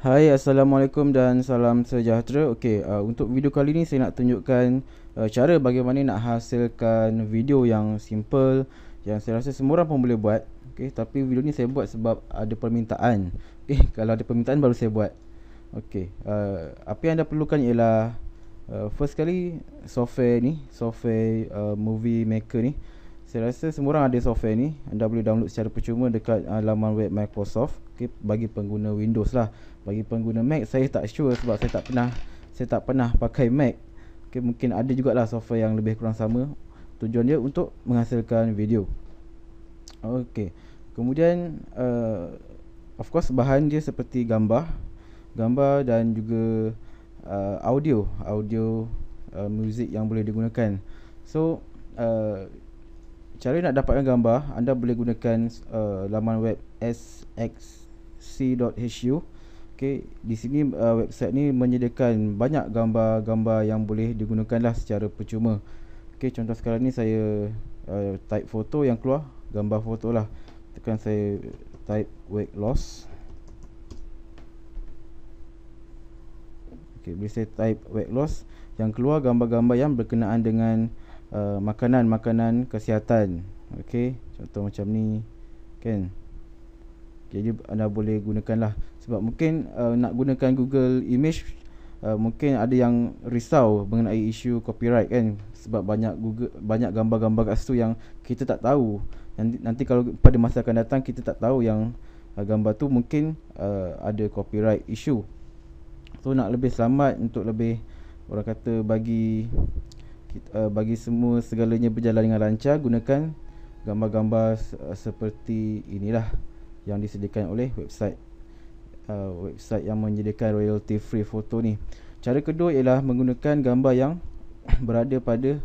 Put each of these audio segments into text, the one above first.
Hai, Assalamualaikum dan salam sejahtera. Okey, untuk video kali ni saya nak tunjukkan cara bagaimana nak hasilkan video yang simple, yang saya rasa semua orang pun boleh buat. Okey, tapi video ni saya buat sebab ada permintaan. Okey, kalau ada permintaan baru saya buat. Okey, apa yang anda perlukan ialah first kali software ni, software Movie Maker ni. Saya rasa semua orang ada software ni. Anda boleh download secara percuma dekat laman web Microsoft. Okay, bagi pengguna Windows lah. Bagi pengguna Mac saya tak sure sebab saya tak pernah pakai Mac. Okay, mungkin ada jugalah software yang lebih kurang sama. Tujuan dia untuk menghasilkan video. Okay, kemudian of course bahan dia seperti gambar dan juga audio muzik yang boleh digunakan. So cara nak dapatkan gambar, anda boleh gunakan laman web sxc.hu. Okey, di sini website ni menyediakan banyak gambar-gambar yang boleh digunakan lah secara percuma. Okey, contoh sekarang ni saya type foto, yang keluar gambar foto lah. Tekan saya type weight loss. Okey, boleh saya type weight loss, yang keluar gambar-gambar yang berkenaan dengan makanan-makanan kesihatan. Okey, contoh macam ni kan. Jadi anda boleh gunakanlah. Sebab mungkin nak gunakan Google Image, mungkin ada yang risau mengenai isu copyright kan. Sebab banyak gambar-gambar kat situ yang kita tak tahu. Nanti kalau pada masa akan datang kita tak tahu yang gambar tu mungkin ada copyright issue. So nak lebih selamat, untuk lebih orang kata bagi semua segalanya berjalan dengan lancar, gunakan gambar-gambar seperti inilah yang disediakan oleh website yang menyediakan royalty free foto ni. Cara kedua ialah menggunakan gambar yang berada pada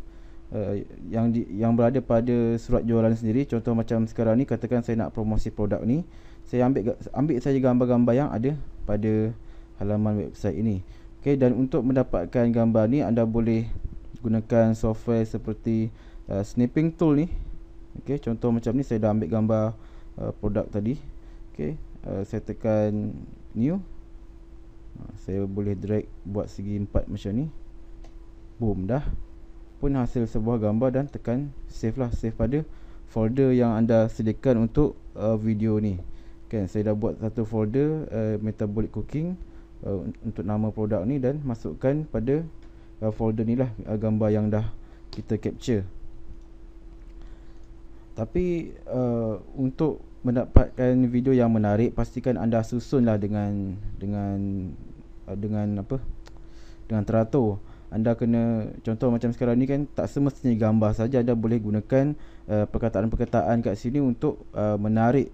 yang berada pada surat jualan sendiri. Contoh macam sekarang ni, katakan saya nak promosi produk ni, saya ambil saja gambar-gambar yang ada pada halaman website ini. Okey, dan untuk mendapatkan gambar ni anda boleh gunakan software seperti snipping tool ni. Okey, contoh macam ni saya dah ambil gambar produk tadi. Okey, saya tekan new. Saya boleh drag buat segi 4 macam ni. Boom, dah pun hasil sebuah gambar, dan tekan save lah. Save pada folder yang anda sediakan untuk video ni. Kan, saya dah buat satu folder metabolic cooking untuk nama produk ni, dan masukkan pada folder ni lah gambar yang dah kita capture. Tapi untuk mendapatkan video yang menarik, pastikan anda susunlah dengan teratur. Anda kena, contoh macam sekarang ni kan, tak semestinya gambar saja. Anda boleh gunakan perkataan-perkataan kat sini untuk menarik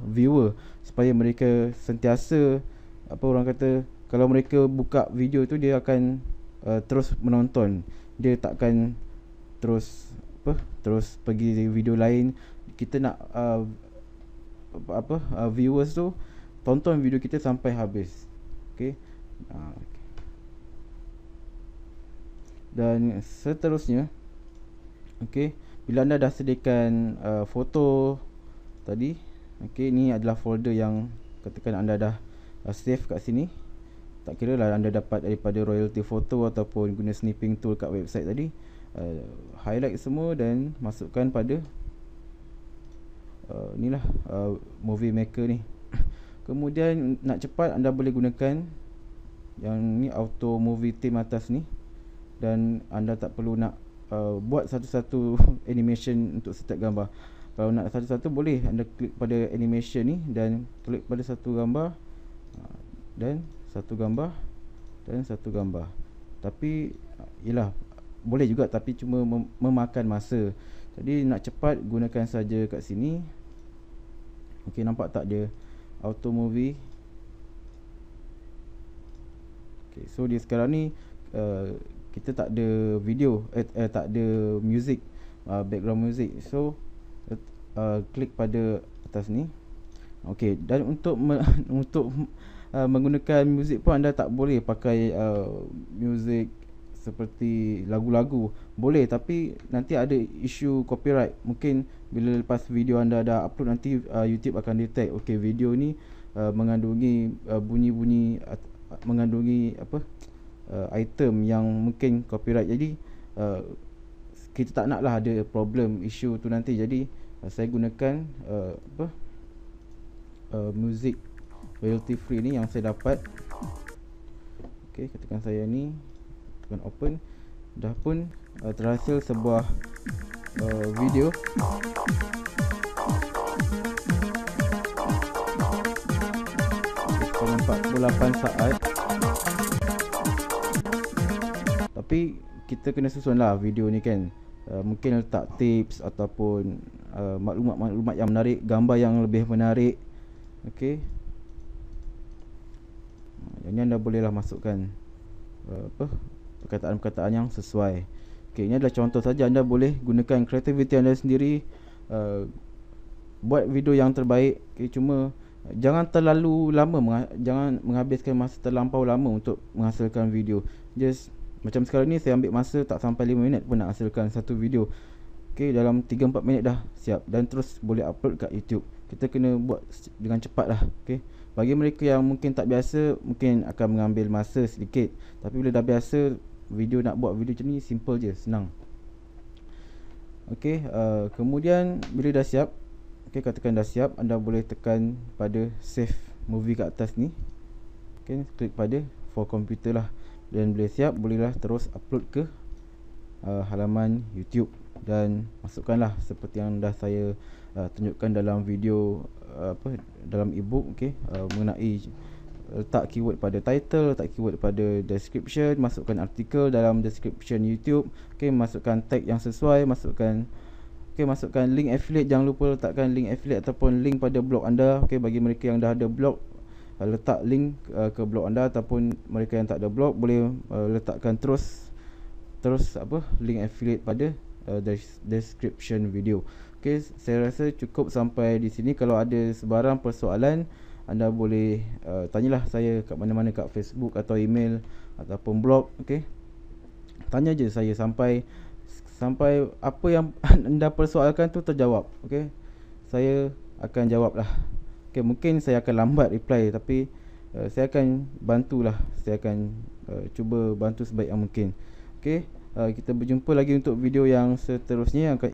viewer, supaya mereka sentiasa orang kata, kalau mereka buka video tu dia akan terus menonton. Dia takkan terus pergi video lain. Kita nak viewers tu tonton video kita sampai habis. Okey. Dan seterusnya, okey, bila anda dah sediakan foto tadi, okey, ni adalah folder yang katakan anda dah save kat sini. Tak kira lah anda dapat daripada royalty photo ataupun guna snipping tool kat website tadi. Highlight semua dan masukkan pada inilah Movie Maker ni. Kemudian nak cepat, anda boleh gunakan yang ni auto movie theme atas ni, dan anda tak perlu nak buat satu-satu animation untuk setiap gambar. Kalau nak satu-satu boleh anda klik pada animation ni dan klik pada satu gambar dan satu gambar dan satu gambar. Tapi yalah, boleh juga, tapi cuma memakan masa. Jadi nak cepat, gunakan saja kat sini. Okey, nampak tak dia auto movie? Okey, so dia sekarang ni kita tak ada video, tak ada music, background music. So klik pada atas ni. Okey, dan untuk menggunakan muzik pun anda tak boleh pakai muzik seperti lagu-lagu boleh, tapi nanti ada isu copyright. Mungkin bila lepas video anda dah upload, nanti YouTube akan detect okey, video ni mengandungi bunyi-bunyi mengandungi item yang mungkin copyright. Jadi kita tak naklah ada problem isu tu nanti. Jadi saya gunakan music royalty free ni yang saya dapat. Okey, ketikkan saya ni, tekan open. Dah pun terhasil sebuah video. Sekitar 48 saat. Tapi kita kena susun lah video ni kan. Mungkin letak tips ataupun maklumat-maklumat yang menarik, gambar yang lebih menarik. Okey. Yang ni anda bolehlah masukkan perkataan-perkataan yang sesuai. Okey, ini adalah contoh saja. Anda boleh gunakan kreativiti anda sendiri, buat video yang terbaik. Okey, cuma jangan terlalu lama, jangan menghabiskan masa terlampau lama untuk menghasilkan video. Just macam sekarang ni saya ambil masa tak sampai 5 minit pun nak hasilkan satu video. Okey, dalam 3-4 minit dah siap dan terus boleh upload kat YouTube. Kita kena buat dengan cepat lah. Okey, bagi mereka yang mungkin tak biasa, mungkin akan mengambil masa sedikit. Tapi bila dah biasa, nak buat video macam ni simple je, senang. Okey, kemudian bila dah siap, okey, katakan dah siap, anda boleh tekan pada save movie kat atas ni. Okey, klik pada for computer lah. Dan bila siap, bolehlah terus upload ke halaman YouTube. Dan masukkanlah seperti yang dah saya tunjukkan dalam video, dalam ebook. Okey, mengenai letak keyword pada title, letak keyword pada description, masukkan artikel dalam description YouTube. Okey, masukkan tag yang sesuai, masukkan link affiliate. Jangan lupa letakkan link affiliate ataupun link pada blog anda. Okey, bagi mereka yang dah ada blog, letak link ke blog anda, ataupun mereka yang tak ada blog boleh letakkan terus link affiliate pada description video. Okey, saya rasa cukup sampai di sini. Kalau ada sebarang persoalan, anda boleh tanyalah saya kat mana-mana, kat Facebook atau email ataupun blog. Okey, tanya je saya sampai apa yang anda persoalkan tu terjawab. Okey, saya akan jawab lah. Okey, mungkin saya akan lambat reply, tapi saya akan bantulah. Saya akan cuba bantu sebaik yang mungkin. Okey, kita berjumpa lagi untuk video yang seterusnya yang akan